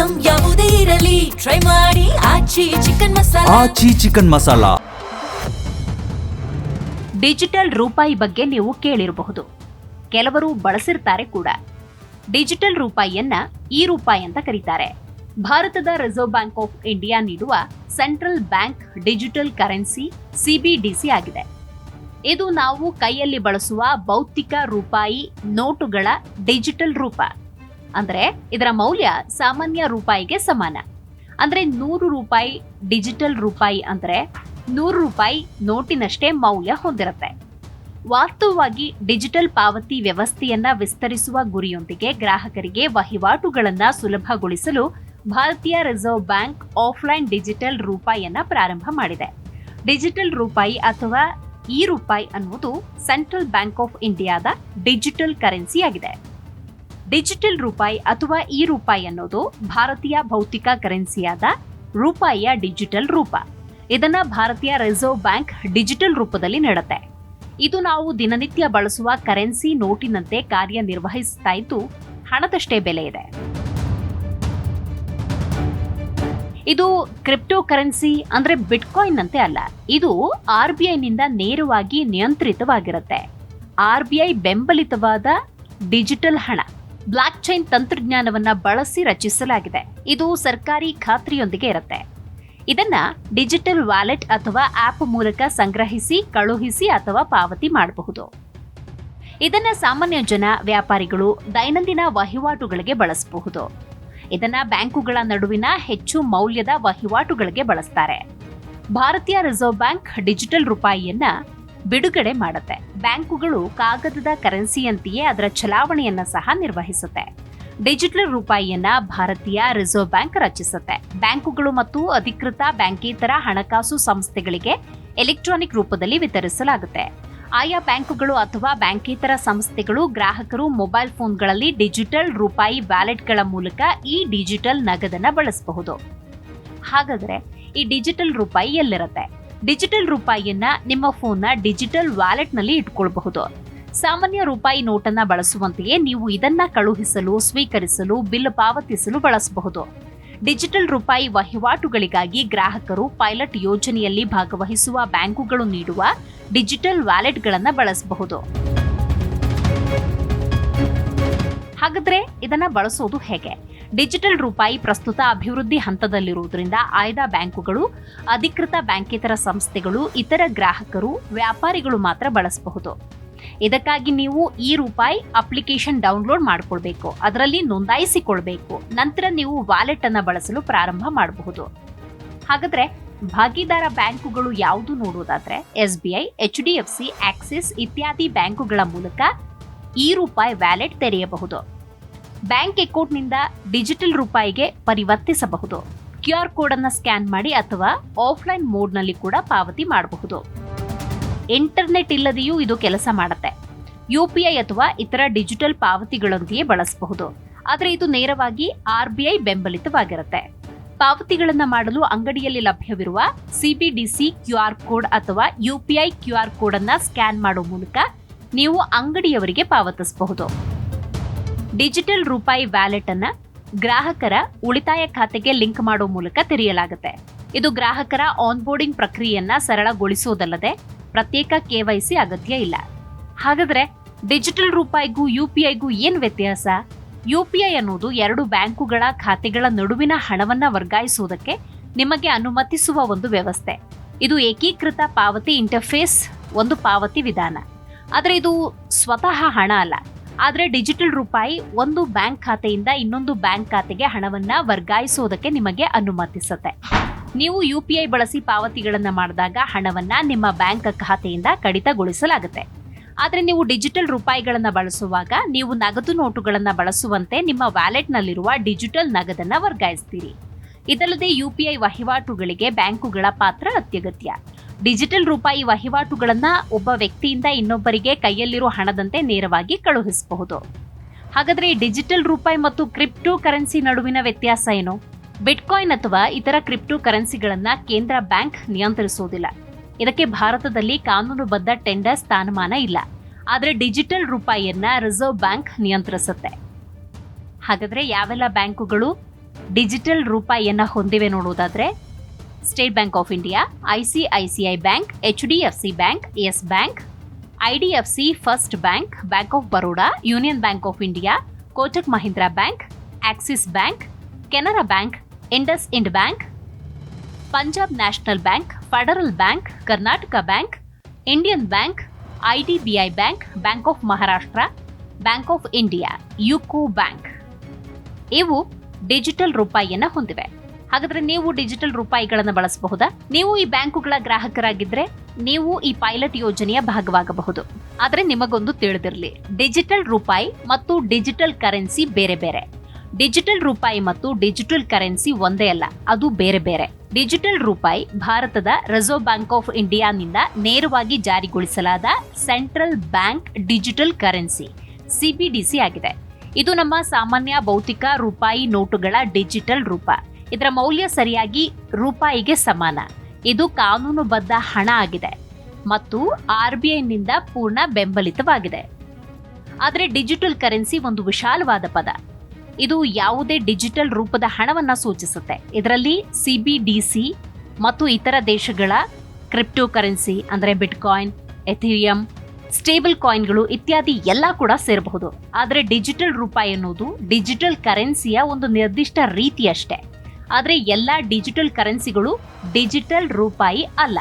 Item ಯಾವುದೇ ಇರಲಿ try ಮಾಡಿ ಆಚಿ ಚಿಕನ್ ಮಸಾಲಾ. ಆಚಿ ಚಿಕನ್ ಮಸಾಲಾ. ಡಿಜಿಟಲ್ ರೂಪಾಯಿ ಬಗ್ಗೆ ನೀವು ಕೇಳಿರಬಹುದು, ಕೆಲವರು ಬಳಸಿರ್ತಾರೆ ಕೂಡ. ಡಿಜಿಟಲ್ ರೂಪಾಯಿಯನ್ನ ಈ ರೂಪಾಯಿ ಅಂತ ಕರೀತಾರೆ. ಭಾರತದ ರಿಸರ್ವ್ ಬ್ಯಾಂಕ್ ಆಫ್ ಇಂಡಿಯಾ ನೀಡುವ ಸೆಂಟ್ರಲ್ ಬ್ಯಾಂಕ್ ಡಿಜಿಟಲ್ ಕರೆನ್ಸಿ ಸಿಬಿಡಿಸಿ ಆಗಿದೆ. ಇದು ನಾವು ಕೈಯಲ್ಲಿ ಬಳಸುವ ಭೌತಿಕ ರೂಪಾಯಿ ನೋಟುಗಳ ಡಿಜಿಟಲ್ ರೂಪ. ಅಂದ್ರೆ ಇದರ ಮೌಲ್ಯ ಸಾಮಾನ್ಯ ರೂಪಾಯಿಗೆ ಸಮಾನ. ಅಂದ್ರೆ 100 ರೂಪಾಯಿ ಡಿಜಿಟಲ್ ರೂಪಾಯಿ ಅಂದ್ರೆ 100 ರೂಪಾಯಿ ನೋಟಿನಷ್ಟೇ ಮೌಲ್ಯ ಹೊಂದಿರುತ್ತೆ. ವಾಸ್ತವವಾಗಿ ಡಿಜಿಟಲ್ ಪಾವತಿ ವ್ಯವಸ್ಥೆಯನ್ನ ವಿಸ್ತರಿಸುವ ಗುರಿಯೊಂದಿಗೆ ಗ್ರಾಹಕರಿಗೆ ವಹಿವಾಟುಗಳನ್ನ ಸುಲಭಗೊಳಿಸಲು ಭಾರತೀಯ ರಿಸರ್ವ್ ಬ್ಯಾಂಕ್ ಆಫ್ಲೈನ್ ಡಿಜಿಟಲ್ ರೂಪಾಯಿಯನ್ನ ಪ್ರಾರಂಭ ಮಾಡಿದೆ. ಡಿಜಿಟಲ್ ರೂಪಾಯಿ ಅಥವಾ ಈ ರೂಪಾಯಿ ಅನ್ನುವುದು ಸೆಂಟ್ರಲ್ ಬ್ಯಾಂಕ್ ಆಫ್ ಇಂಡಿಯಾದ ಡಿಜಿಟಲ್ ಕರೆನ್ಸಿ ಆಗಿದೆ. ಡಿಜಿಟಲ್ ರೂಪಾಯಿ ಅಥವಾ ಈ ರೂಪಾಯಿ ಅನ್ನೋದು ಭಾರತೀಯ ಭೌತಿಕ ಕರೆನ್ಸಿಯಾದ ರೂಪಾಯಿಯ ಡಿಜಿಟಲ್ ರೂಪ. ಇದನ್ನ ಭಾರತೀಯ ರಿಸರ್ವ್ ಬ್ಯಾಂಕ್ ಡಿಜಿಟಲ್ ರೂಪದಲ್ಲಿ ನೀಡುತ್ತೆ. ಇದು ನಾವು ದಿನನಿತ್ಯ ಬಳಸುವ ಕರೆನ್ಸಿ ನೋಟಿನಂತೆ ಕಾರ್ಯನಿರ್ವಹಿಸ್ತಾ ಇದ್ದು ಹಣದಷ್ಟೇ ಬೆಲೆ ಇದೆ. ಇದು ಕ್ರಿಪ್ಟೋ ಕರೆನ್ಸಿ ಅಂದ್ರೆ ಬಿಟ್ಕಾಯಿನ್ ಅಂತೆ ಅಲ್ಲ. ಇದು RBIನಿಂದ ನೇರವಾಗಿ ನಿಯಂತ್ರಿತವಾಗಿರುತ್ತೆ. RBI ಬೆಂಬಲಿತವಾದ ಡಿಜಿಟಲ್ ಹಣ ಬ್ಲಾಕ್ ಚೈನ್ ತಂತ್ರಜ್ಞಾನವನ್ನ ಬಳಸಿ ರಚಿಸಲಾಗಿದೆ. ಇದು ಸರ್ಕಾರಿ ಖಾತ್ರಿಯೊಂದಿಗೆ ಇರುತ್ತೆ. ಇದನ್ನ ಡಿಜಿಟಲ್ ವ್ಯಾಲೆಟ್ ಅಥವಾ ಆಪ್ ಮೂಲಕ ಸಂಗ್ರಹಿಸಿ, ಕಳುಹಿಸಿ ಅಥವಾ ಪಾವತಿ ಮಾಡಬಹುದು. ಇದನ್ನ ಸಾಮಾನ್ಯ ಜನ, ವ್ಯಾಪಾರಿಗಳು ದೈನಂದಿನ ವಹಿವಾಟುಗಳಿಗೆ ಬಳಸಬಹುದು. ಇದನ್ನ ಬ್ಯಾಂಕುಗಳ ನಡುವಿನ ಹೆಚ್ಚು ಮೌಲ್ಯದ ವಹಿವಾಟುಗಳಿಗೆ ಬಳಸ್ತಾರೆ. ಭಾರತೀಯ ರಿಸರ್ವ್ ಬ್ಯಾಂಕ್ ಡಿಜಿಟಲ್ ರೂಪಾಯಿಯನ್ನ ಬಿಡುಗಡೆ ಮಾಡುತ್ತೆ. ಬ್ಯಾಂಕುಗಳು ಕಾಗದದ ಕರೆನ್ಸಿಯಂತೆಯೇ ಅದರ ಚಲಾವಣೆಯನ್ನ ಸಹ ನಿರ್ವಹಿಸುತ್ತೆ. ಡಿಜಿಟಲ್ ರೂಪಾಯಿಯನ್ನ ಭಾರತೀಯ ರಿಸರ್ವ್ ಬ್ಯಾಂಕ್ ರಚಿಸುತ್ತೆ. ಬ್ಯಾಂಕುಗಳು ಮತ್ತು ಅಧಿಕೃತ ಬ್ಯಾಂಕೇತರ ಹಣಕಾಸು ಸಂಸ್ಥೆಗಳಿಗೆ ಎಲೆಕ್ಟ್ರಾನಿಕ್ ರೂಪದಲ್ಲಿ ವಿತರಿಸಲಾಗುತ್ತೆ. ಆಯಾ ಬ್ಯಾಂಕುಗಳು ಅಥವಾ ಬ್ಯಾಂಕೇತರ ಸಂಸ್ಥೆಗಳು ಗ್ರಾಹಕರು ಮೊಬೈಲ್ ಫೋನ್ಗಳಲ್ಲಿ ಡಿಜಿಟಲ್ ರೂಪಾಯಿ ವ್ಯಾಲೆಟ್ಗಳ ಮೂಲಕ ಈ ಡಿಜಿಟಲ್ ನಗದನ್ನ ಬಳಸಬಹುದು. ಹಾಗಾದ್ರೆ ಈ ಡಿಜಿಟಲ್ ರೂಪಾಯಿ ಎಲ್ಲಿರುತ್ತೆ? ಡಿಜಿಟಲ್ ರೂಪಾಯಿಯನ್ನ ನಿಮ್ಮ ಫೋನ್ನ ಡಿಜಿಟಲ್ ವ್ಯಾಲೆಟ್ನಲ್ಲಿ ಇಟ್ಕೊಳ್ಬಹುದು. ಸಾಮಾನ್ಯ ರೂಪಾಯಿ ನೋಟನ್ನ ಬಳಸುವಂತೆಯೇ ನೀವು ಇದನ್ನ ಕಳುಹಿಸಲು, ಸ್ವೀಕರಿಸಲು, ಬಿಲ್ ಪಾವತಿಸಲು ಬಳಸಬಹುದು. ಡಿಜಿಟಲ್ ರೂಪಾಯಿ ವಹಿವಾಟುಗಳಿಗಾಗಿ ಗ್ರಾಹಕರು ಪೈಲಟ್ ಯೋಜನೆಯಲ್ಲಿ ಭಾಗವಹಿಸುವ ಬ್ಯಾಂಕುಗಳು ನೀಡುವ ಡಿಜಿಟಲ್ ವ್ಯಾಲೆಟ್ಗಳನ್ನು ಬಳಸಬಹುದು. ಹಾಗಾದ್ರೆ ಇದನ್ನ ಬಳಸೋದು ಹೇಗೆ? ಡಿಜಿಟಲ್ ರೂಪಾಯಿ ಪ್ರಸ್ತುತ ಅಭಿವೃದ್ಧಿ ಹಂತದಲ್ಲಿರುವುದರಿಂದ ಆಯ್ದ ಬ್ಯಾಂಕುಗಳು, ಅಧಿಕೃತ ಬ್ಯಾಂಕೇತರ ಸಂಸ್ಥೆಗಳು, ಇತರ ಗ್ರಾಹಕರು, ವ್ಯಾಪಾರಿಗಳು ಮಾತ್ರ ಬಳಸಬಹುದು. ಇದಕ್ಕಾಗಿ ನೀವು ಈ ರೂಪಾಯಿ ಅಪ್ಲಿಕೇಶನ್ ಡೌನ್ಲೋಡ್ ಮಾಡಿಕೊಳ್ಬೇಕು, ಅದರಲ್ಲಿ ನೋಂದಾಯಿಸಿಕೊಳ್ಬೇಕು. ನಂತರ ನೀವು ವಾಲೆಟ್ ಅನ್ನ ಬಳಸಲು ಪ್ರಾರಂಭ ಮಾಡಬಹುದು. ಹಾಗಾದ್ರೆ ಭಾಗಿದಾರ ಬ್ಯಾಂಕುಗಳು ಯಾವುದು ನೋಡುವುದಾದ್ರೆ SBI, HDFC, ಆಕ್ಸಿಸ್ ಇತ್ಯಾದಿ ಬ್ಯಾಂಕುಗಳ ಮೂಲಕ ಈ ರೂಪಾಯಿ ವ್ಯಾಲೆಟ್ ತೆರೆಯಬಹುದು. ಬ್ಯಾಂಕ್ ಅಕೌಂಟ್ನಿಂದ ಡಿಜಿಟಲ್ ರೂಪಾಯಿಗೆ ಪರಿವರ್ತಿಸಬಹುದು. QR ಕೋಡ್ ಅನ್ನ ಸ್ಕ್ಯಾನ್ ಮಾಡಿ ಅಥವಾ ಆಫ್ಲೈನ್ ಮೋಡ್ನಲ್ಲಿ ಕೂಡ ಪಾವತಿ ಮಾಡಬಹುದು. ಇಂಟರ್ನೆಟ್ ಇಲ್ಲದೆಯೂ ಇದು ಕೆಲಸ ಮಾಡುತ್ತೆ. UPI ಅಥವಾ ಇತರ ಡಿಜಿಟಲ್ ಪಾವತಿಗಳೊಂದಿಗೆ ಬಳಸಬಹುದು. ಆದರೆ ಇದು ನೇರವಾಗಿ RBI ಬೆಂಬಲಿತವಾಗಿರುತ್ತೆ. ಪಾವತಿಗಳನ್ನ ಮಾಡಲು ಅಂಗಡಿಯಲ್ಲಿ ಲಭ್ಯವಿರುವ CBDC QR ಕೋಡ್ ಅಥವಾ UPI QR ಕೋಡ್ ಅನ್ನ ಸ್ಕ್ಯಾನ್ ಮಾಡುವ ಮೂಲಕ ನೀವು ಅಂಗಡಿಯವರಿಗೆ ಪಾವತಿಸಬಹುದು. ಡಿಜಿಟಲ್ ರೂಪಾಯಿ ವ್ಯಾಲೆಟ್ ಅನ್ನ ಗ್ರಾಹಕರ ಉಳಿತಾಯ ಖಾತೆಗೆ ಲಿಂಕ್ ಮಾಡುವ ಮೂಲಕ ತೆರೆಯಲಾಗುತ್ತೆ. ಇದು ಗ್ರಾಹಕರ ಆನ್ಬೋರ್ಡಿಂಗ್ ಪ್ರಕ್ರಿಯೆಯನ್ನ ಸರಳಗೊಳಿಸುವುದಲ್ಲದೆ ಪ್ರತ್ಯೇಕ KYC ಅಗತ್ಯ ಇಲ್ಲ. ಹಾಗಾದ್ರೆ ಡಿಜಿಟಲ್ ರೂಪಾಯಿಗೂ UPIಗೂ ಏನ್ ವ್ಯತ್ಯಾಸ? UPI ಅನ್ನೋದು 2 ಬ್ಯಾಂಕುಗಳ ಖಾತೆಗಳ ನಡುವಿನ ಹಣವನ್ನ ವರ್ಗಾಯಿಸುವುದಕ್ಕೆ ನಿಮಗೆ ಅನುಮತಿಸುವ ಒಂದು ವ್ಯವಸ್ಥೆ. ಇದು ಏಕೀಕೃತ ಪಾವತಿ ಇಂಟರ್ಫೇಸ್, ಒಂದು ಪಾವತಿ ವಿಧಾನ. ಆದ್ರೆ ಇದು ಸ್ವತಃ ಹಣ ಅಲ್ಲ. ಆದ್ರೆ ಡಿಜಿಟಲ್ ರೂಪಾಯಿ ಒಂದು ಬ್ಯಾಂಕ್ ಖಾತೆಯಿಂದ ಇನ್ನೊಂದು ಬ್ಯಾಂಕ್ ಖಾತೆಗೆ ಹಣವನ್ನ ವರ್ಗಾಯಿಸುವುದಕ್ಕೆ ನಿಮಗೆ ಅನುಮತಿಸುತ್ತೆ. ನೀವು UPI ಬಳಸಿ ಪಾವತಿಗಳನ್ನ ಮಾಡಿದಾಗ ಹಣವನ್ನ ನಿಮ್ಮ ಬ್ಯಾಂಕ್ ಖಾತೆಯಿಂದ ಕಡಿತಗೊಳಿಸಲಾಗುತ್ತೆ. ಆದ್ರೆ ನೀವು ಡಿಜಿಟಲ್ ರೂಪಾಯಿಗಳನ್ನ ಬಳಸುವಾಗ ನೀವು ನಗದು ನೋಟುಗಳನ್ನ ಬಳಸುವಂತೆ ನಿಮ್ಮ ವ್ಯಾಲೆಟ್ನಲ್ಲಿರುವ ಡಿಜಿಟಲ್ ನಗದನ್ನ ವರ್ಗಾಯಿಸ್ತೀರಿ. ಇದಲ್ಲದೆ UPI ವಹಿವಾಟುಗಳಿಗೆ ಬ್ಯಾಂಕುಗಳ ಪಾತ್ರ ಅತ್ಯಗತ್ಯ. ಡಿಜಿಟಲ್ ರೂಪಾಯಿ ವಹಿವಾಟುಗಳನ್ನ ಒಬ್ಬ ವ್ಯಕ್ತಿಯಿಂದ ಇನ್ನೊಬ್ಬರಿಗೆ ಕೈಯಲ್ಲಿರೋ ಹಣದಂತೆ ನೇರವಾಗಿ ಕಳುಹಿಸಬಹುದು. ಹಾಗಾದ್ರೆ ಈ ಡಿಜಿಟಲ್ ರೂಪಾಯಿ ಮತ್ತು ಕ್ರಿಪ್ಟೋ ಕರೆನ್ಸಿ ನಡುವಿನ ವ್ಯತ್ಯಾಸ ಏನು? ಬಿಟ್ಕಾಯಿನ್ ಅಥವಾ ಇತರ ಕ್ರಿಪ್ಟೋ ಕರೆನ್ಸಿಗಳನ್ನ ಕೇಂದ್ರ ಬ್ಯಾಂಕ್ ನಿಯಂತ್ರಿಸುವುದಿಲ್ಲ. ಇದಕ್ಕೆ ಭಾರತದಲ್ಲಿ ಕಾನೂನುಬದ್ಧ ಟೆಂಡರ್ ಸ್ಥಾನಮಾನ ಇಲ್ಲ. ಆದರೆ ಡಿಜಿಟಲ್ ರೂಪಾಯಿಯನ್ನ ರಿಸರ್ವ್ ಬ್ಯಾಂಕ್ ನಿಯಂತ್ರಿಸುತ್ತೆ. ಹಾಗಾದ್ರೆ ಯಾವೆಲ್ಲ ಬ್ಯಾಂಕುಗಳು ಡಿಜಿಟಲ್ ರೂಪಾಯಿಯನ್ನ ಹೊಂದಿವೆ ನೋಡುವುದಾದ್ರೆ State Bank of India, ICICI Bank, HDFC Bank, Yes Bank, IDFC First Bank, Bank of Baroda, Union Bank of India, Kotak Mahindra Bank, Axis Bank, Canara Bank, IndusInd Bank, Punjab National Bank, Federal Bank, Karnataka Bank, Indian Bank, IDBI Bank, Bank of Maharashtra, Bank of India, UCO Bank ಇವು digital ರೂಪಾಯಿಯನ್ನ ಹೊಂದಿವೆ. ಹಾಗಾದ್ರೆ ನೀವು digital ರೂಪಾಯಿಗಳನ್ನು ಬಳಸಬಹುದಾ? ನೀವು ಈ ಬ್ಯಾಂಕುಗಳ ಗ್ರಾಹಕರಾಗಿದ್ರೆ ನೀವು ಈ ಪೈಲಟ್ ಯೋಜನೆಯ ಭಾಗವಾಗಬಹುದು. ಆದ್ರೆ ನಿಮಗೊಂದು ತಿಳಿದಿರಲಿ, ಡಿಜಿಟಲ್ ರೂಪಾಯಿ ಮತ್ತು ಡಿಜಿಟಲ್ ಕರೆನ್ಸಿ ಬೇರೆ ಬೇರೆ. ಡಿಜಿಟಲ್ ರೂಪಾಯಿ ಮತ್ತು ಡಿಜಿಟಲ್ ಕರೆನ್ಸಿ ಒಂದೇ ಅಲ್ಲ, ಅದು ಬೇರೆ ಬೇರೆ. ಡಿಜಿಟಲ್ ರೂಪಾಯಿ ಭಾರತದ ರಿಸರ್ವ್ ಬ್ಯಾಂಕ್ ಆಫ್ ಇಂಡಿಯಾನಿಂದ ನೇರವಾಗಿ ಜಾರಿಗೊಳಿಸಲಾದ central bank digital currency CBDC ಆಗಿದೆ. ಇದು ನಮ್ಮ ಸಾಮಾನ್ಯ ಭೌತಿಕ ರೂಪಾಯಿ ನೋಟುಗಳ ಡಿಜಿಟಲ್ ರೂಪ. ಇದರ ಮೌಲ್ಯ ಸರಿಯಾಗಿ ರೂಪಾಯಿಗೆ ಸಮಾನ. ಇದು ಕಾನೂನುಬದ್ಧ ಹಣ ಆಗಿದೆ ಮತ್ತು RBIನಿಂದ ಪೂರ್ಣ ಬೆಂಬಲಿತವಾಗಿದೆ. ಆದರೆ ಡಿಜಿಟಲ್ ಕರೆನ್ಸಿ ಒಂದು ವಿಶಾಲವಾದ ಪದ. ಇದು ಯಾವುದೇ ಡಿಜಿಟಲ್ ರೂಪದ ಹಣವನ್ನ ಸೂಚಿಸುತ್ತೆ. ಇದರಲ್ಲಿ CBDC ಮತ್ತು ಇತರ ದೇಶಗಳ ಕ್ರಿಪ್ಟೋ ಕರೆನ್ಸಿ ಅಂದ್ರೆ ಬಿಟ್ಕಾಯಿನ್, ಎಥಿರಿಯಂ, ಸ್ಟೇಬಲ್ ಕಾಯಿನ್ಗಳು ಇತ್ಯಾದಿ ಎಲ್ಲ ಕೂಡ ಸೇರಬಹುದು. ಆದರೆ ಡಿಜಿಟಲ್ ರೂಪಾಯಿ ಎನ್ನುವುದು ಡಿಜಿಟಲ್ ಕರೆನ್ಸಿಯ ಒಂದು ನಿರ್ದಿಷ್ಟ ರೀತಿಯಷ್ಟೇ. ಆದರೆ ಎಲ್ಲ ಡಿಜಿಟಲ್ ಕರೆನ್ಸಿಗಳು ಡಿಜಿಟಲ್ ರೂಪಾಯಿ ಅಲ್ಲ.